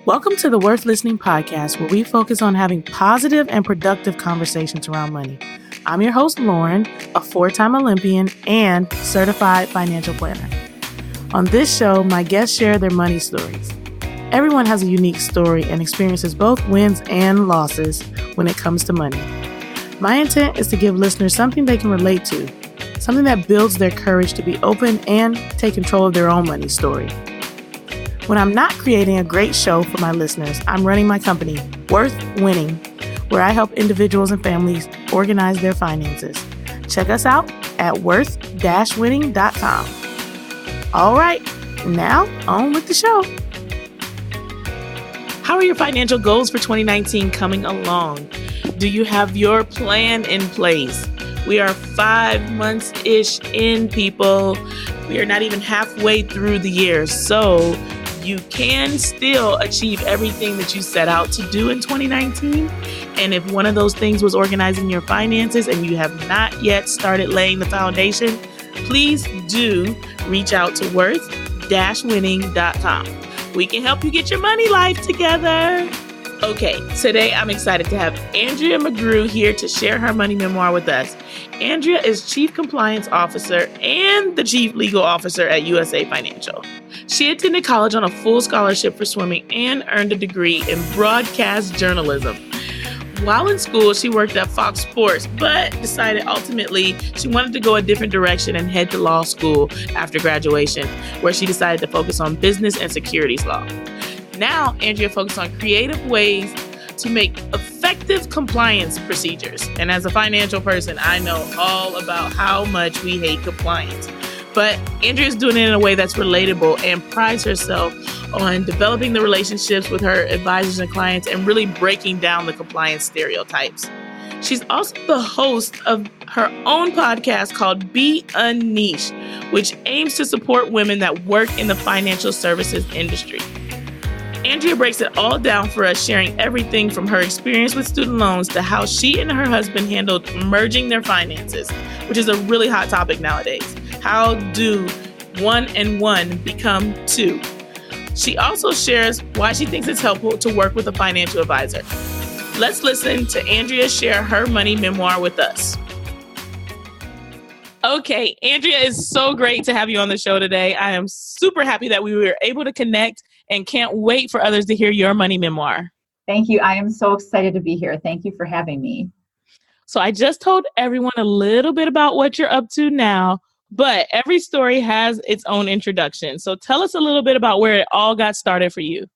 Welcome to the Worth Listening podcast, where we focus on having positive and productive conversations around money. I'm your host, Lauren, a 4-time Olympian and certified financial planner. On this show, my guests share their money stories. Everyone has a unique story and experiences both wins and losses when it comes to money. My intent is to give listeners something they can relate to, something that builds their courage to be open and take control of their own money story. When I'm not creating a great show for my listeners, I'm running my company, Worth Winning, where I help individuals and families organize their finances. Check us out at worth-winning.com. All right, now on with the show. How are your financial goals for 2019 coming along? Do you have your plan in place? We are 5 months-ish in, people. We are not even halfway through the year, so you can still achieve everything that you set out to do in 2019. And if one of those things was organizing your finances and you have not yet started laying the foundation, please do reach out to worth-winning.com. We can help you get your money life together. Okay, today I'm excited to have Andrea McGrew here to share her money memoir with us. Andrea is Chief Compliance Officer and the Chief Legal Officer at USA Financial. She attended college on a full scholarship for swimming and earned a degree in broadcast journalism. While in school, she worked at Fox Sports, but decided ultimately she wanted to go a different direction and head to law school after graduation, where she decided to focus on business and securities law. Now, Andrea focuses on creative ways to make effective compliance procedures. And as a financial person, I know all about how much we hate compliance. But Andrea's doing it in a way that's relatable and prides herself on developing the relationships with her advisors and clients and really breaking down the compliance stereotypes. She's also the host of her own podcast called Be UnNiched, which aims to support women that work in the financial services industry. Andrea breaks it all down for us, sharing everything from her experience with student loans to how she and her husband handled merging their finances, which is a really hot topic nowadays. How do 1 and 1 become 2? She also shares why she thinks it's helpful to work with a financial advisor. Let's listen to Andrea share her money memoir with us. Okay, Andrea, it's so great to have you on the show today. I am super happy that we were able to connect and can't wait for others to hear your money memoir. Thank you. I am so excited to be here. Thank you for having me. So I just told everyone a little bit about what you're up to now, but every story has its own introduction. So tell us a little bit about where it all got started for you.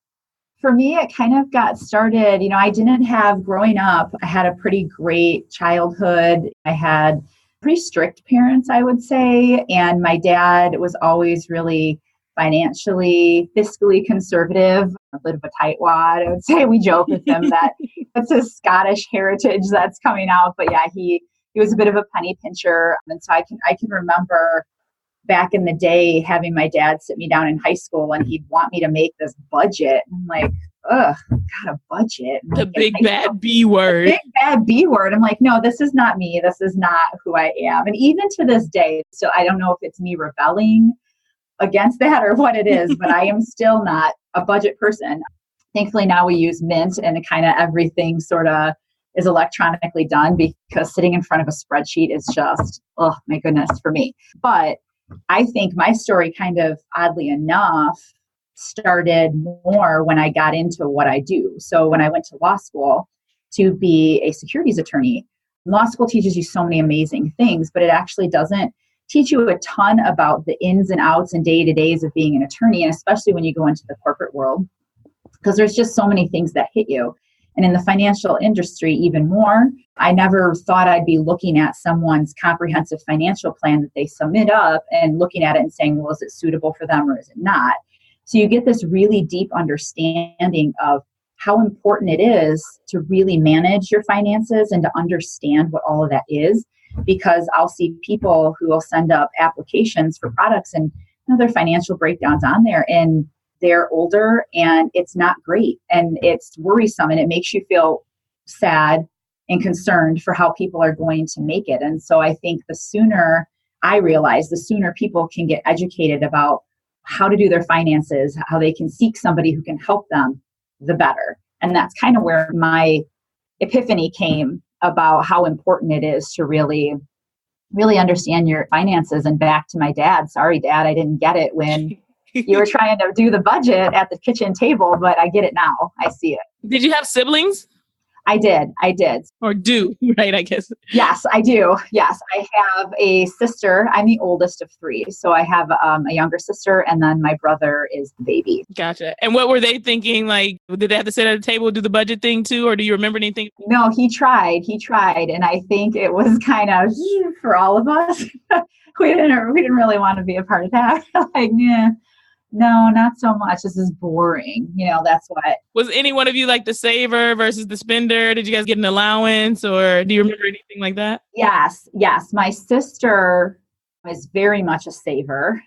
For me, it kind of got started, I didn't have, growing up, I had a pretty great childhood. I had pretty strict parents, I would say. And my dad was always really financially, fiscally conservative, a bit of a tightwad. I would say we joke with him that it's his Scottish heritage that's coming out. But yeah, he was a bit of a penny pincher. And so I can remember back in the day having my dad sit me down in high school and he'd want me to make this budget. And I'm like, ugh, got a budget. The big bad B word. The big bad B word. I'm like, no, this is not me. This is not who I am. And even to this day, so I don't know if it's me rebelling against that or what it is, but I am still not a budget person. Thankfully, now we use Mint and kind of everything sort of is electronically done because sitting in front of a spreadsheet is just, oh my goodness, for me. But I think my story kind of, oddly enough, started more when I got into what I do. So when I went to law school to be a securities attorney, law school teaches you so many amazing things, but it actually doesn't teach you a ton about the ins and outs and day-to-days of being an attorney, and especially when you go into the corporate world, because there's just so many things that hit you. And in the financial industry, even more, I never thought I'd be looking at someone's comprehensive financial plan that they submit up and looking at it and saying, well, is it suitable for them or is it not? So you get this really deep understanding of how important it is to really manage your finances and to understand what all of that is. Because I'll see people who will send up applications for products and their financial breakdowns on there, and they're older and it's not great and it's worrisome and it makes you feel sad and concerned for how people are going to make it. And so I think the sooner people can get educated about how to do their finances, how they can seek somebody who can help them, the better. And that's kind of where my epiphany came about how important it is to really understand your finances. And back to my dad, sorry, Dad, I didn't get it when you were trying to do the budget at the kitchen table, but I get it now. I see it. Did you have siblings? I did. Or do, right, I guess. Yes, I do. Yes, I have a sister. I'm the oldest of three. So I have a younger sister, and then my brother is the baby. Gotcha. And what were they thinking? Like, did they have to sit at a table, do the budget thing too? Or do you remember anything? No, he tried. And I think it was kind of for all of us. we didn't really want to be a part of that. Like, yeah. No, not so much. This is boring. That's what. Was any one of you like the saver versus the spender? Did you guys get an allowance, or do you remember anything like that? Yes. My sister is very much a saver.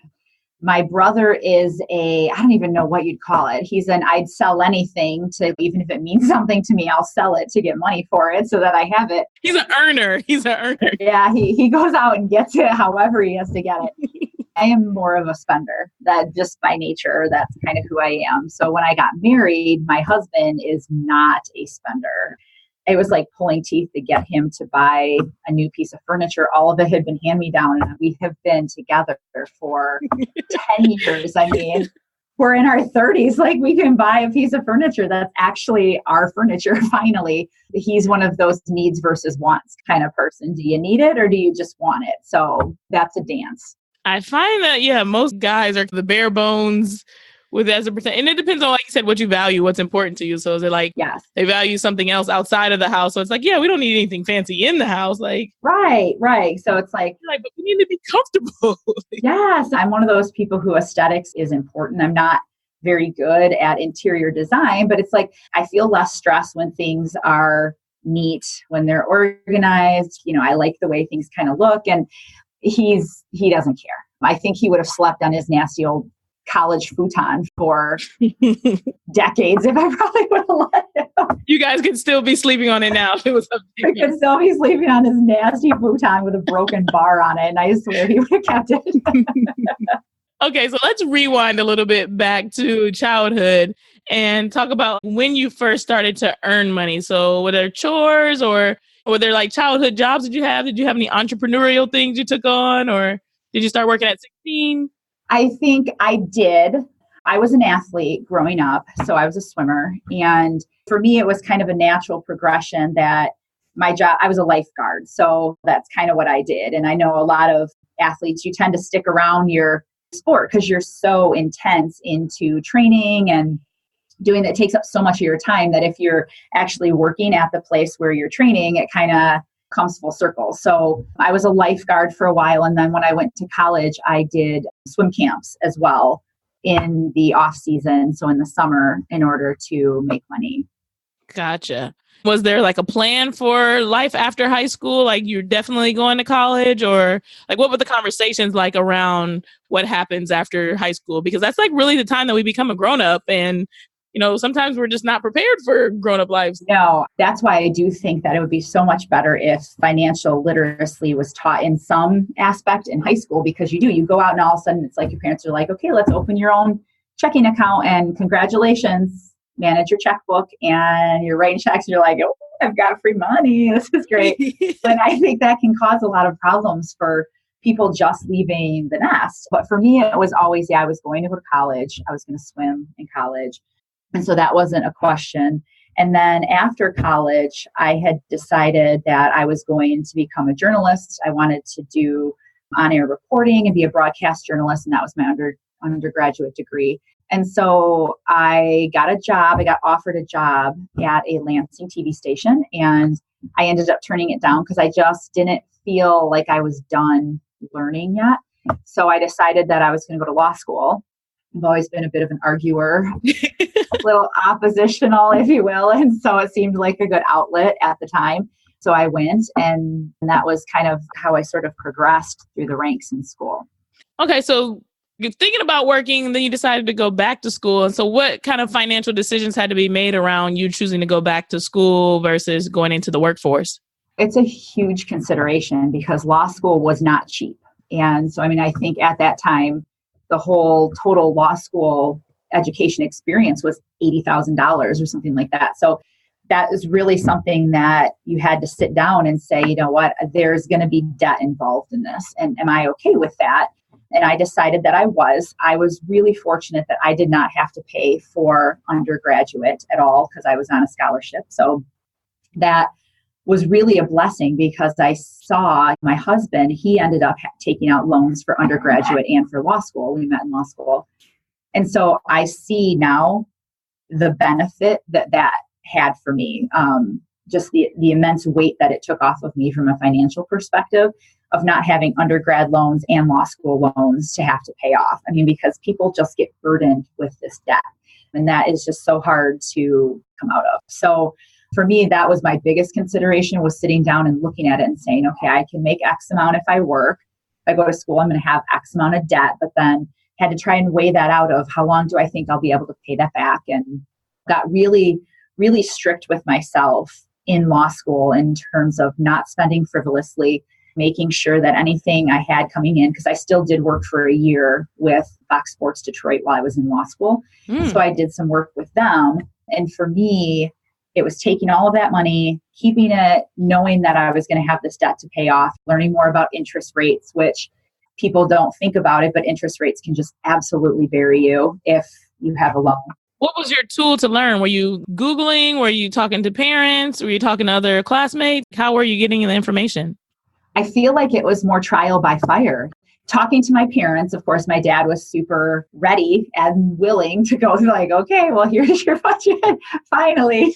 My brother is I don't even know what you'd call it. I'd sell anything to, even if it means something to me, I'll sell it to get money for it so that I have it. He's an earner. Yeah, he goes out and gets it however he has to get it. I am more of a spender. That just by nature, that's kind of who I am. So when I got married, my husband is not a spender. It was like pulling teeth to get him to buy a new piece of furniture. All of it had been hand-me-down, and we have been together for 10 years. I mean, we're in our 30s. Like, we can buy a piece of furniture that's actually our furniture, finally. He's one of those needs versus wants kind of person. Do you need it or do you just want it? So that's a dance. I find that, most guys are the bare bones with as a percent. And it depends on, like you said, what you value, what's important to you. So is it like, yes, they value something else outside of the house? So it's like, we don't need anything fancy in the house. Like, right. So it's like, but we need to be comfortable. Yes. I'm one of those people who aesthetics is important. I'm not very good at interior design, but it's like, I feel less stress when things are neat, when they're organized. I like the way things kind of look. And he doesn't care. I think he would have slept on his nasty old college futon for decades if I probably would have let him. You guys could still be sleeping on it now if it was up to you. I could still be sleeping on this nasty futon with a broken bar on it, and I swear he would have kept it. Okay, so let's rewind a little bit back to childhood and talk about when you first started to earn money. So were there chores or were there like childhood jobs that you have? Did you have any entrepreneurial things you took on, or did you start working at 16? I think I did. I was an athlete growing up, so I was a swimmer. And for me, it was kind of a natural progression that my job, I was a lifeguard. So that's kind of what I did. And I know a lot of athletes, you tend to stick around your sport because you're so intense into training and doing that. Takes up so much of your time that if you're actually working at the place where you're training, it kind of comes full circle. So I was a lifeguard for a while. And then when I went to college, I did swim camps as well in the off season. So in the summer, in order to make money. Gotcha. Was there like a plan for life after high school? Like you're definitely going to college, or like what were the conversations like around what happens after high school? Because that's like really the time that we become a grown up, and sometimes we're just not prepared for grown-up lives. No, that's why I do think that it would be so much better if financial literacy was taught in some aspect in high school, because you go out and all of a sudden it's like your parents are like, okay, let's open your own checking account and congratulations, manage your checkbook, and you're writing checks and you're like, oh, I've got free money. This is great. And I think that can cause a lot of problems for people just leaving the nest. But for me, it was always, I was going to go to college. I was going to swim in college. And so that wasn't a question. And then after college, I had decided that I was going to become a journalist. I wanted to do on-air reporting and be a broadcast journalist. And that was my undergraduate degree. And so I got a job. I got offered a job at a Lansing TV station. And I ended up turning it down because I just didn't feel like I was done learning yet. So I decided that I was going to go to law school. I've always been a bit of an arguer, a little oppositional, if you will. And so it seemed like a good outlet at the time. So I went, and that was kind of how I sort of progressed through the ranks in school. Okay, so you're thinking about working, and then you decided to go back to school. And so what kind of financial decisions had to be made around you choosing to go back to school versus going into the workforce? It's a huge consideration because law school was not cheap. And so, I think at that time, the whole total law school education experience was $80,000 or something like that. So that is really something that you had to sit down and say, you know what, there's going to be debt involved in this. And am I okay with that? And I decided that I was. I was really fortunate that I did not have to pay for undergraduate at all because I was on a scholarship. So that was really a blessing because I saw my husband, he ended up taking out loans for undergraduate and for law school. We met in law school. And so I see now the benefit that that had for me, just the immense weight that it took off of me from a financial perspective of not having undergrad loans and law school loans to have to pay off. I mean, because people just get burdened with this debt. And that is just so hard to come out of. So for me, that was my biggest consideration, was sitting down and looking at it and saying, okay, I can make X amount if I work. If I go to school, I'm going to have X amount of debt, but then had to try and weigh that out of how long do I think I'll be able to pay that back, and got really, really strict with myself in law school in terms of not spending frivolously, making sure that anything I had coming in, because I still did work for a year with Fox Sports Detroit while I was in law school. So I did some work with them. And for me, it was taking all of that money, keeping it, knowing that I was going to have this debt to pay off, learning more about interest rates, which people don't think about it, but interest rates can just absolutely bury you if you have a loan. What was your tool to learn? Were you Googling? Were you talking to parents? Were you talking to other classmates? How were you getting the information? I feel like it was more trial by fire. Talking to my parents, of course, my dad was super ready and willing to go like, okay, well, here's your budget, finally,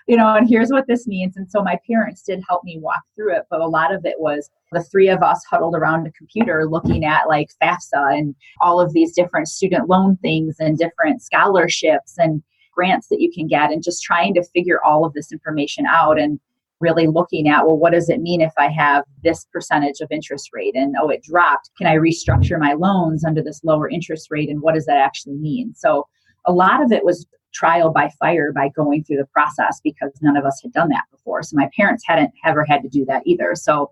and here's what this means. And so my parents did help me walk through it. But a lot of it was the three of us huddled around a computer looking at like FAFSA and all of these different student loan things and different scholarships and grants that you can get, and just trying to figure all of this information out and really looking at, well, what does it mean if I have this percentage of interest rate and, oh, it dropped? Can I restructure my loans under this lower interest rate? And what does that actually mean? So a lot of it was trial by fire by going through the process, because none of us had done that before. So my parents hadn't ever had to do that either. So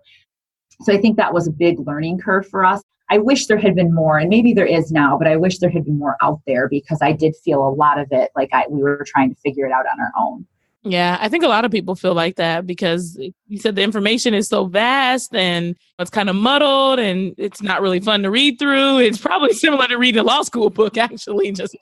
I think that was a big learning curve for us. I wish there had been more, and maybe there is now, but I wish there had been more out there, because I did feel a lot of it like we were trying to figure it out on our own. Yeah, I think a lot of people feel like that, because you said the information is so vast and it's kind of muddled and it's not really fun to read through. It's probably similar to reading a law school book, actually, just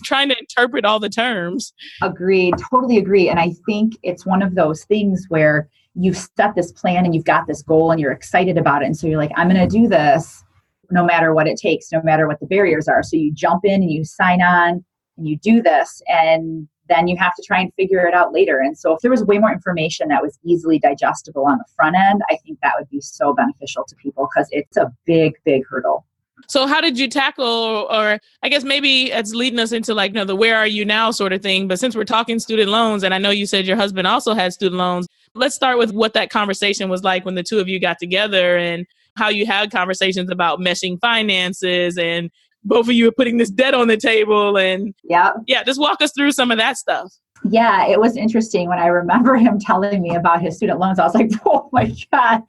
trying to interpret all the terms. Agreed. Totally agree. And I think it's one of those things where you've set this plan and you've got this goal and you're excited about it. And so you're like, I'm going to do this no matter what it takes, no matter what the barriers are. So you jump in and you sign on and you do this, and then you have to try and figure it out later. And so if there was way more information that was easily digestible on the front end, I think that would be so beneficial to people, because it's a big, big hurdle. So how did you tackle, or I guess maybe it's leading us into like, the where are you now sort of thing. But since we're talking student loans, and I know you said your husband also had student loans, let's start with what that conversation was like when the two of you got together, and how you had conversations about meshing finances, and both of you are putting this debt on the table. And just walk us through some of that stuff. Yeah, it was interesting when I remember him telling me about his student loans. I was like, oh my God,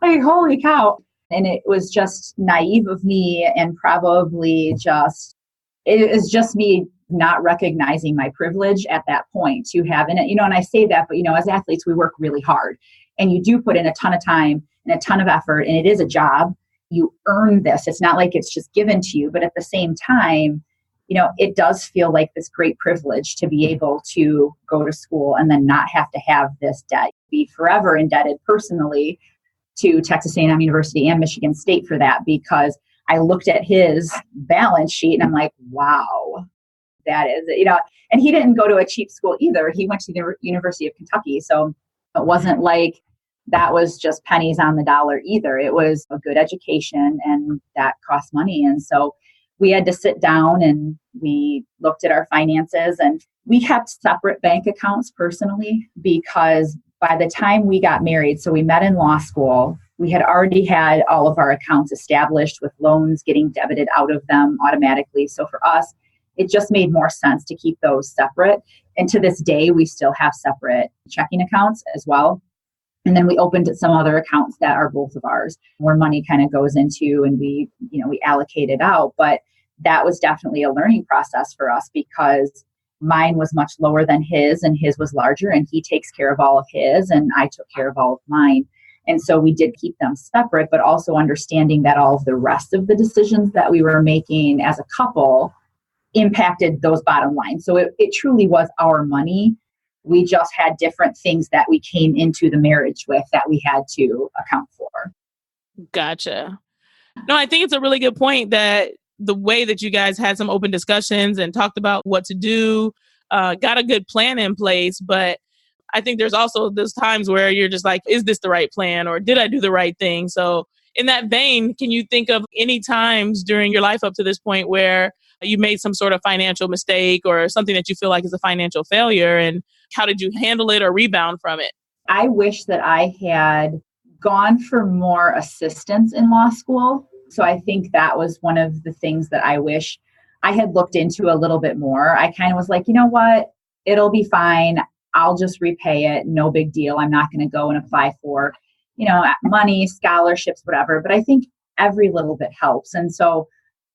like, holy cow. And it was just naive of me, and probably it is just me not recognizing my privilege at that point to have in it. And I say that, but as athletes, we work really hard, and you do put in a ton of time and a ton of effort, and it is a job. You earn this. It's not like it's just given to you, but at the same time, it does feel like this great privilege to be able to go to school and then not have to have this debt. Be forever indebted personally to Texas A&M University and Michigan State for that, because I looked at his balance sheet and I'm like, wow, that is, and he didn't go to a cheap school either. He went to the University of Kentucky. So it wasn't like that was just pennies on the dollar either. It was a good education, and that cost money. And so we had to sit down and we looked at our finances, and we kept separate bank accounts personally, because by the time we got married, so we met in law school, we had already had all of our accounts established with loans getting debited out of them automatically. So for us, it just made more sense to keep those separate. And to this day, we still have separate checking accounts as well. And then we opened some other accounts that are both of ours, where money kind of goes into, and we allocate it out. But that was definitely a learning process for us because mine was much lower than his and his was larger, and he takes care of all of his and I took care of all of mine. And so we did keep them separate, but also understanding that all of the rest of the decisions that we were making as a couple impacted those bottom lines. So it truly was our money. We just had different things that we came into the marriage with that we had to account for. Gotcha. No, I think it's a really good point that the way that you guys had some open discussions and talked about what to do, got a good plan in place. But I think there's also those times where you're just like, is this the right plan or did I do the right thing? So in that vein, can you think of any times during your life up to this point where you made some sort of financial mistake or something that you feel like is a financial failure, and how did you handle it or rebound from it? I wish that I had gone for more assistance in law school. So I think that was one of the things that I wish I had looked into a little bit more. I kind of was like, you know what? It'll be fine. I'll just repay it. No big deal. I'm not going to go and apply for, money, scholarships, whatever. But I think every little bit helps. And so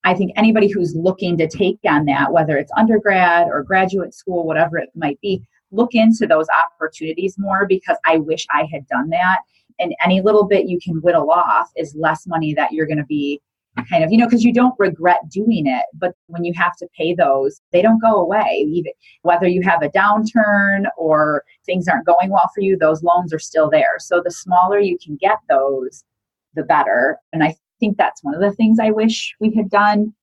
I think anybody who's looking to take on that, whether it's undergrad or graduate school, whatever it might be, look into those opportunities more because I wish I had done that. And any little bit you can whittle off is less money that you're going to be kind of, because you don't regret doing it. But when you have to pay those, they don't go away. Even whether you have a downturn or things aren't going well for you, those loans are still there. So the smaller you can get those, the better. And I think that's one of the things I wish we had done,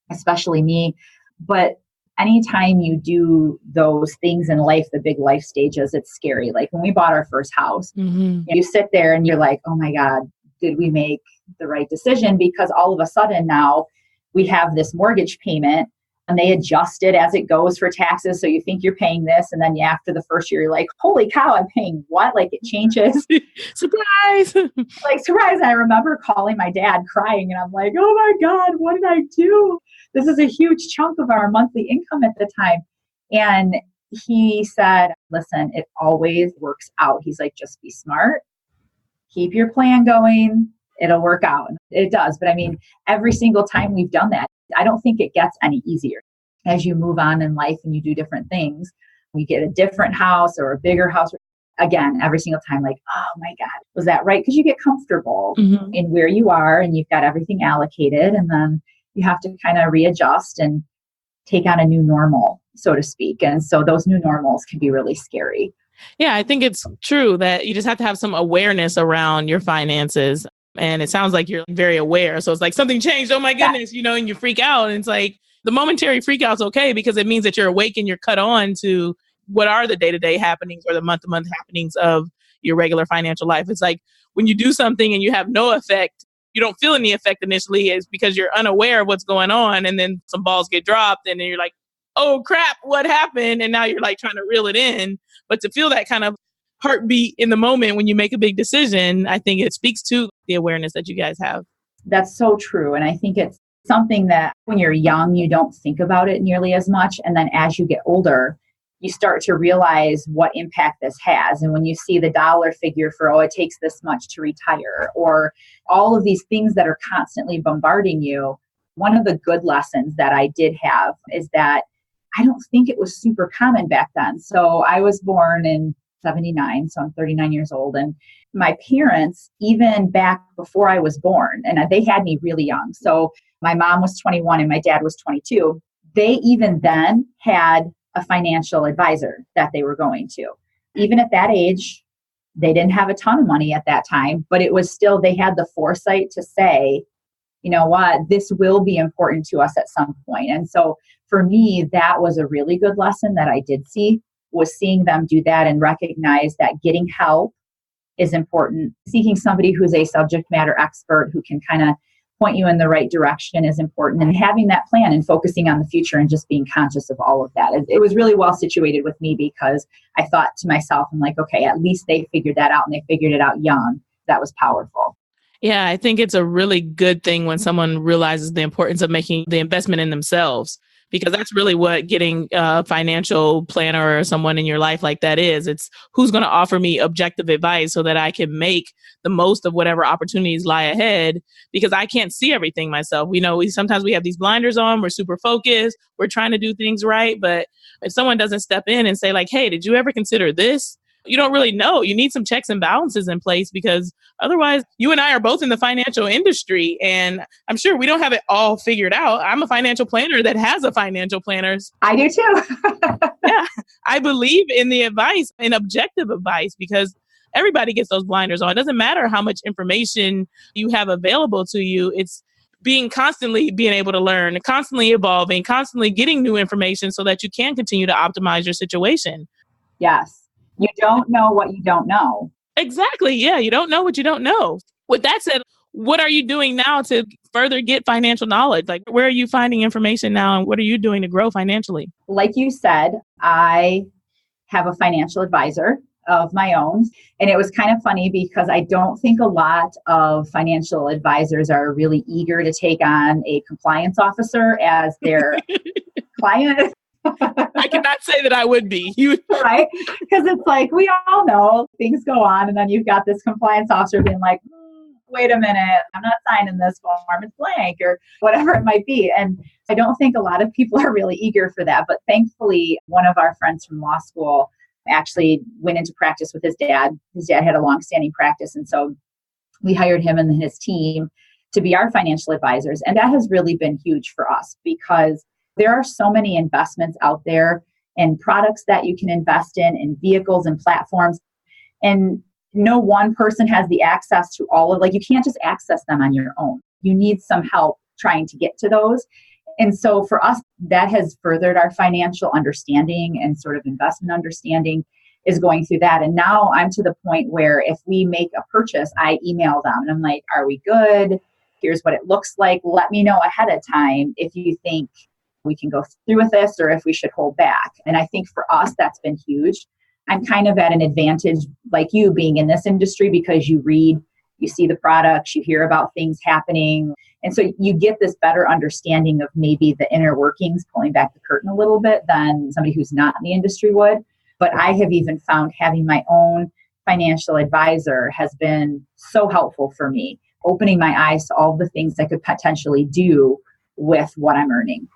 especially me. But anytime you do those things in life, the big life stages, it's scary. Like when we bought our first house, you sit there and you're like, oh my God, did we make the right decision? Because all of a sudden now we have this mortgage payment and they adjust it as it goes for taxes. So you think you're paying this. And then after the first year, you're like, holy cow, I'm paying what? Like it changes. Surprise. Like surprise. I remember calling my dad crying and I'm like, oh my God, what did I do? This is a huge chunk of our monthly income at the time. And he said, listen, it always works out. He's like, just be smart. Keep your plan going. It'll work out. It does. But I mean, every single time we've done that, I don't think it gets any easier. As you move on in life and you do different things, you get a different house or a bigger house. Again, every single time, like, oh my God, was that right? Because you get comfortable in where you are and you've got everything allocated. And then you have to kind of readjust and take on a new normal, so to speak. And so those new normals can be really scary. Yeah, I think it's true that you just have to have some awareness around your finances. And it sounds like you're very aware. So it's like something changed. Oh my goodness, and you freak out. And it's like the momentary freak out's okay because it means that you're awake and you're cut on to what are the day-to-day happenings or the month-to-month happenings of your regular financial life. It's like when you do something and you have no effect, you don't feel any effect initially is because you're unaware of what's going on. And then some balls get dropped and then you're like, oh crap, what happened? And now you're like trying to reel it in. But to feel that kind of heartbeat in the moment when you make a big decision, I think it speaks to the awareness that you guys have. That's so true. And I think it's something that when you're young, you don't think about it nearly as much. And then as you get older, you start to realize what impact this has. And when you see the dollar figure for, it takes this much to retire, or all of these things that are constantly bombarding you, one of the good lessons that I did have is that I don't think it was super common back then. So I was born in 79, so I'm 39 years old. And my parents, even back before I was born, and they had me really young. So my mom was 21 and my dad was 22. They even then had a financial advisor that they were going to. Even at that age, they didn't have a ton of money at that time, but it was still, they had the foresight to say, you know what, this will be important to us at some point. And so for me, that was a really good lesson that I did see, was seeing them do that and recognize that getting help is important. Seeking somebody who's a subject matter expert who can kind of point you in the right direction is important. And having that plan and focusing on the future and just being conscious of all of that. It was really well situated with me because I thought to myself, I'm like, okay, at least they figured that out and they figured it out young. That was powerful. Yeah, I think it's a really good thing when someone realizes the importance of making the investment in themselves. Because that's really what getting a financial planner or someone in your life like that is. It's who's going to offer me objective advice so that I can make the most of whatever opportunities lie ahead, because I can't see everything myself. Sometimes we have these blinders on, we're super focused, we're trying to do things right. But if someone doesn't step in and say like, hey, did you ever consider this? You don't really know. You need some checks and balances in place, because otherwise you and I are both in the financial industry, and I'm sure we don't have it all figured out. I'm a financial planner that has a financial planner. I do too. Yeah, I believe in the advice and objective advice, because everybody gets those blinders on. It doesn't matter how much information you have available to you. It's constantly being able to learn, constantly evolving, constantly getting new information so that you can continue to optimize your situation. Yes. You don't know what you don't know. Exactly. Yeah. You don't know what you don't know. With that said, what are you doing now to further get financial knowledge? Like, where are you finding information now, and what are you doing to grow financially? Like you said, I have a financial advisor of my own. And it was kind of funny because I don't think a lot of financial advisors are really eager to take on a compliance officer as their client. I cannot say that I would be. Right? Because it's like, we all know things go on, and then you've got this compliance officer being like, wait a minute, I'm not signing this form, it's blank, or whatever it might be. And I don't think a lot of people are really eager for that. But thankfully, one of our friends from law school actually went into practice with his dad. His dad had a long-standing practice, and so we hired him and his team to be our financial advisors. And that has really been huge for us, because there are so many investments out there and products that you can invest in, and vehicles and platforms. And no one person has the access to all of, like, you can't just access them on your own. You need some help trying to get to those. And so for us, that has furthered our financial understanding and sort of investment understanding, is going through that. And now I'm to the point where if we make a purchase, I email them and I'm like, are we good? Here's what it looks like. Let me know ahead of time if you think we can go through with this or if we should hold back. And I think for us, that's been huge. I'm kind of at an advantage, like you, being in this industry, because you read, you see the products, you hear about things happening. And so you get this better understanding of maybe the inner workings, pulling back the curtain a little bit, than somebody who's not in the industry would. But I have even found having my own financial advisor has been so helpful for me, opening my eyes to all the things I could potentially do with what I'm earning.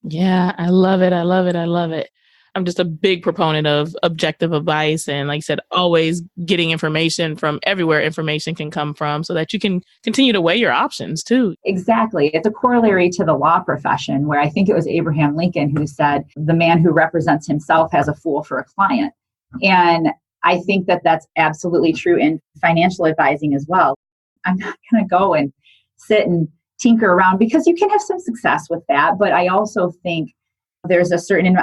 Yeah, I love it. I love it. I love it. I'm just a big proponent of objective advice. And like I said, always getting information from everywhere information can come from, so that you can continue to weigh your options too. Exactly. It's a corollary to the law profession, where I think it was Abraham Lincoln who said, the man who represents himself has a fool for a client. And I think that that's absolutely true in financial advising as well. I'm not going to go and sit and tinker around, because you can have some success with that. But I also think there's a certain,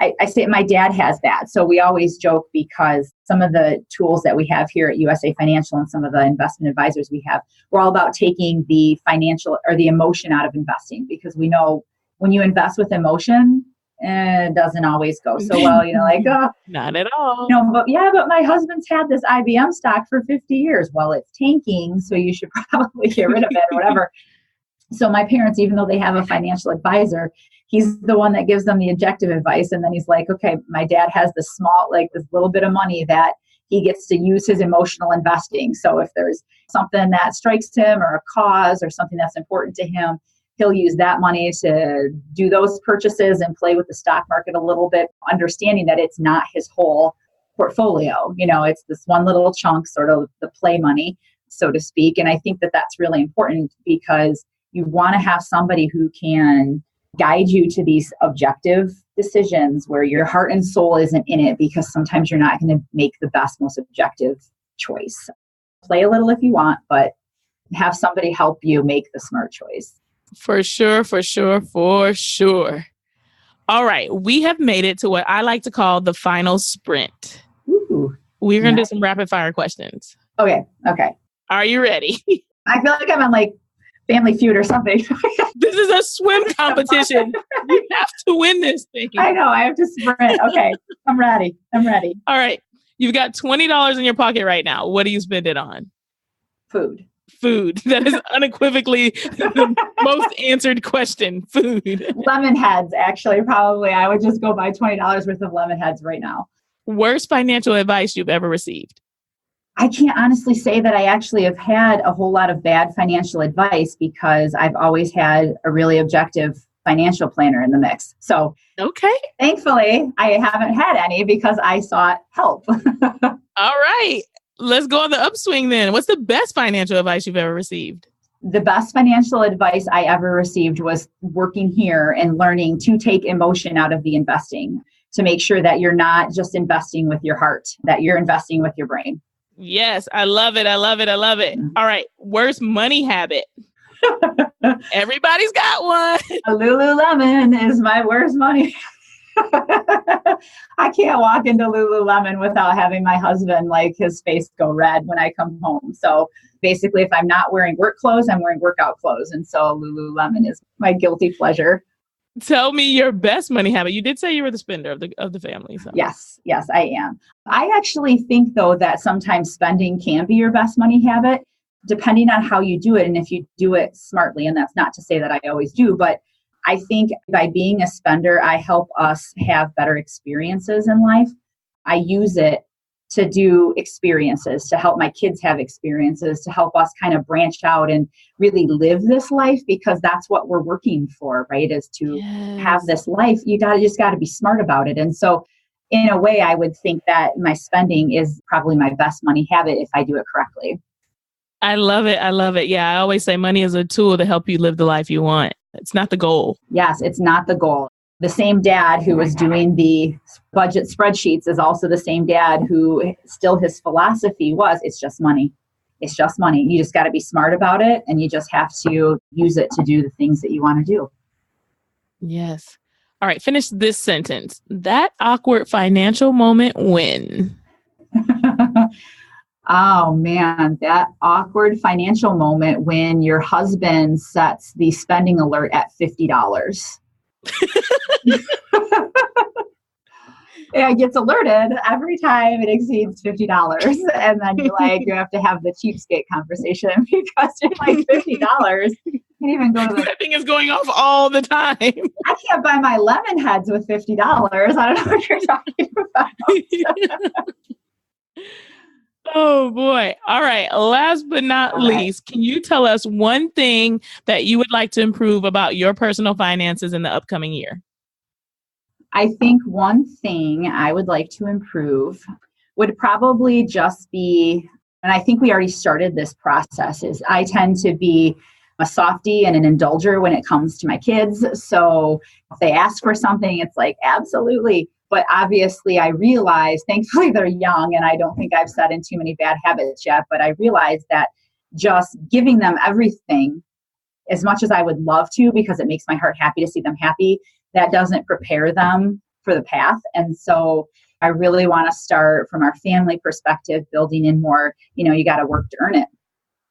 I say my dad has that. So we always joke, because some of the tools that we have here at USA Financial and some of the investment advisors we have, we're all about taking the financial or the emotion out of investing, because we know when you invest with emotion, it doesn't always go so well, like, oh, not at all. But my husband's had this IBM stock for 50 years. Well, it's tanking, so you should probably get rid of it or whatever. So my parents, even though they have a financial advisor, he's the one that gives them the objective advice. And then he's like, okay, my dad has this this little bit of money that he gets to use his emotional investing. So if there's something that strikes him, or a cause or something that's important to him, he'll use that money to do those purchases and play with the stock market a little bit, understanding that it's not his whole portfolio. It's this one little chunk, sort of the play money, so to speak. And I think that that's really important, because you want to have somebody who can guide you to these objective decisions where your heart and soul isn't in it, because sometimes you're not going to make the best, most objective choice. Play a little if you want, but have somebody help you make the smart choice. For sure, for sure, for sure. All right. We have made it to what I like to call the final sprint. Ooh, We're going to do some rapid fire questions. Okay. Are you ready? I feel like I'm on like Family Feud or something. This is a swim competition. You have to win this thing. I know. I have to sprint. Okay. I'm ready. All right. You've got $20 in your pocket right now. What do you spend it on? Food. Food. That is unequivocally the most answered question. Food. Lemon heads, actually, probably. I would just go buy $20 worth of lemon heads right now. Worst financial advice you've ever received? I can't honestly say that I actually have had a whole lot of bad financial advice because I've always had a really objective financial planner in the mix. So Okay. thankfully, I haven't had any because I sought help. All right. Let's go on the upswing then. What's the best financial advice you've ever received? The best financial advice I ever received was working here and learning to take emotion out of the investing, to make sure that you're not just investing with your heart, that you're investing with your brain. Yes, I love it. I love it. I love it. All right. Worst money habit? Everybody's got one. A Lululemon is my worst money. I can't walk into Lululemon without having my husband, like, his face go red when I come home. So basically, if I'm not wearing work clothes, I'm wearing workout clothes. And so Lululemon is my guilty pleasure. Tell me your best money habit. You did say you were the spender of the family. So. Yes, I am. I actually think, though, that sometimes spending can be your best money habit, depending on how you do it and if you do it smartly. And that's not to say that I always do, but I think by being a spender, I help us have better experiences in life. I use it to do experiences, to help my kids have experiences, to help us kind of branch out and really live this life, because that's what we're working for, right? Is to have this life. You just got to be smart about it. And so in a way, I would think that my spending is probably my best money habit if I do it correctly. I love it. I love it. Yeah, I always say money is a tool to help you live the life you want. It's not the goal. Yes, it's not the goal. The same dad who was doing the budget spreadsheets is also the same dad who still his philosophy was, it's just money. It's just money. You just got to be smart about it, and you just have to use it to do the things that you want to do. Yes. All right. Finish this sentence. That awkward financial moment when? Oh man, that awkward financial moment when your husband sets the spending alert at $50. It gets alerted every time it exceeds $50. And then you have to have the cheapskate conversation because you're like, $50. You can't even go to the... That thing is going off all the time. I can't buy my lemon heads with $50. I don't know what you're talking about. Oh boy. All right. Last but not least, can you tell us one thing that you would like to improve about your personal finances in the upcoming year? I think one thing I would like to improve would probably just be, and I think we already started this process, is I tend to be a softie and an indulger when it comes to my kids. So if they ask for something, it's like, absolutely. But obviously I realize, thankfully they're young, and I don't think I've set in too many bad habits yet, but I realize that just giving them everything, as much as I would love to, because it makes my heart happy to see them happy, that doesn't prepare them for the path. And so I really want to start from our family perspective, building in more, you got to work to earn it,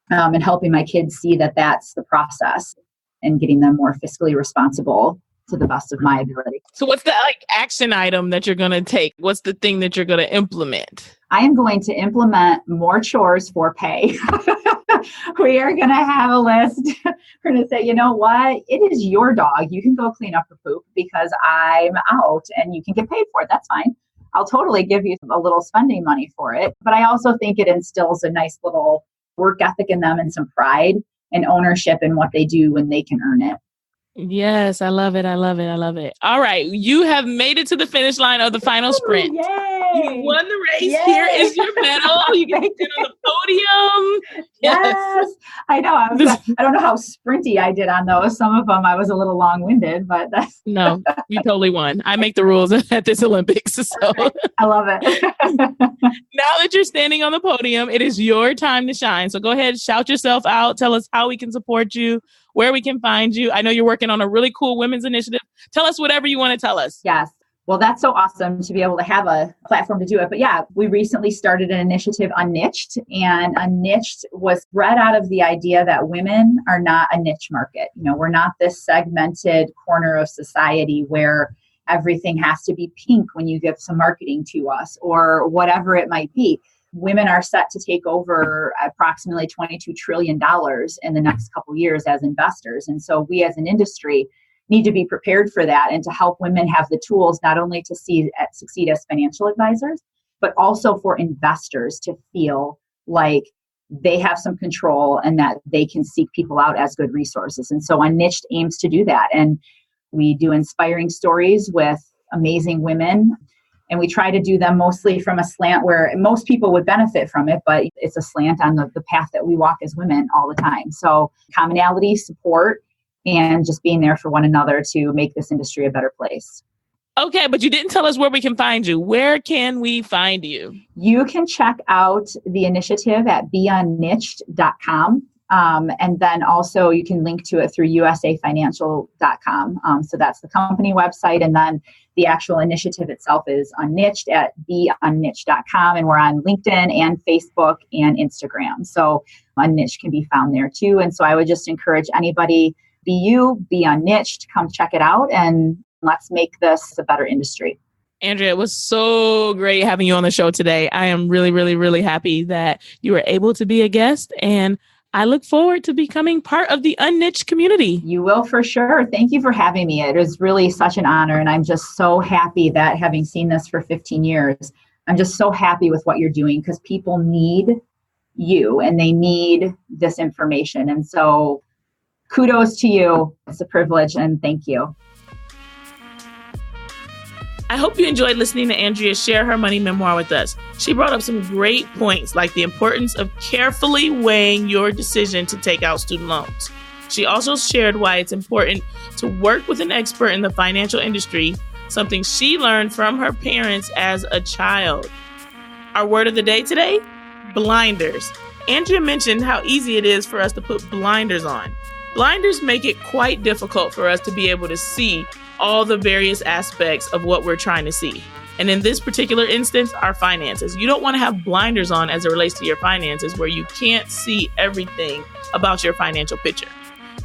and helping my kids see that that's the process and getting them more fiscally responsible to the best of my ability. So what's the action item that you're going to take? What's the thing that you're going to implement? I am going to implement more chores for pay. We are going to have a list. We're going to say, you know what? It is your dog. You can go clean up the poop because I'm out and you can get paid for it. That's fine. I'll totally give you a little spending money for it. But I also think it instills a nice little work ethic in them and some pride and ownership in what they do when they can earn it. Yes, I love it. I love it. I love it. All right. You have made it to the finish line of the final sprint. Yay! You won the race. Yay! Here is your medal. You can sit on the podium. Yes. I know. I don't know how sprinty I did on those. Some of them I was a little long-winded, but that's... No, you totally won. I make the rules at this Olympics. So I love it. Now that you're standing on the podium, it is your time to shine. So go ahead, shout yourself out. Tell us how we can support you, where we can find you. I know you're working on a really cool women's initiative. Tell us whatever you want to tell us. Yes. Well, that's so awesome to be able to have a platform to do it. But yeah, we recently started an initiative, UnNiched, and UnNiched was bred out of the idea that women are not a niche market. We're not this segmented corner of society where everything has to be pink when you give some marketing to us or whatever it might be. women are set to take over approximately $22 trillion in the next couple of years as investors. And so we as an industry need to be prepared for that and to help women have the tools not only to succeed as financial advisors, but also for investors to feel like they have some control and that they can seek people out as good resources. And so UnNiched aims to do that. And we do inspiring stories with amazing women. And we try to do them mostly from a slant where most people would benefit from it, but it's a slant on the path that we walk as women all the time. So commonality, support, and just being there for one another to make this industry a better place. Okay, but you didn't tell us where we can find you. Where can we find you? You can check out the initiative at beunnniched.com. And then also you can link to it through usafinancial.com. So that's the company website. And then the actual initiative itself is UnNiched at beunnniched.com. And we're on LinkedIn and Facebook and Instagram. So UnNiched can be found there too. And so I would just encourage anybody, be UnNiched, come check it out and let's make this a better industry. Andrea, it was so great having you on the show today. I am really, really, really happy that you were able to be a guest, and I look forward to becoming part of the UnNiched community. You will for sure. Thank you for having me. It is really such an honor, and I'm just so happy that having seen this for 15 years, I'm just so happy with what you're doing because people need you and they need this information. And so kudos to you. It's a privilege, and thank you. I hope you enjoyed listening to Andrea share her money memoir with us. She brought up some great points like the importance of carefully weighing your decision to take out student loans. She also shared why it's important to work with an expert in the financial industry, something she learned from her parents as a child. Our word of the day today, blinders. Andrea mentioned how easy it is for us to put blinders on. Blinders make it quite difficult for us to be able to see all the various aspects of what we're trying to see. And in this particular instance, our finances. You don't want to have blinders on as it relates to your finances where you can't see everything about your financial picture.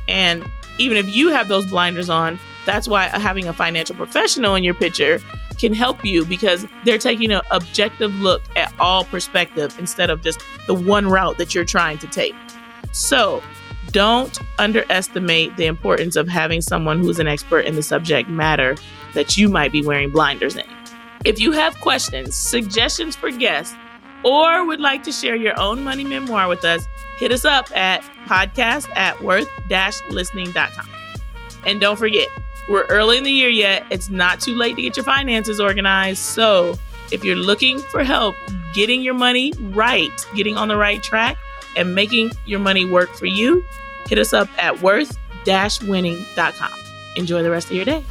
And even if you have those blinders on, that's why having a financial professional in your picture can help you because they're taking an objective look at all perspective instead of just the one route that you're trying to take. So don't underestimate the importance of having someone who's an expert in the subject matter that you might be wearing blinders in. If you have questions, suggestions for guests, or would like to share your own money memoir with us, hit us up at podcast@worth-listening.com. And don't forget, we're early in the year yet. It's not too late to get your finances organized. So if you're looking for help getting your money right, getting on the right track, and making your money work for you, hit us up at worth-winning.com. Enjoy the rest of your day.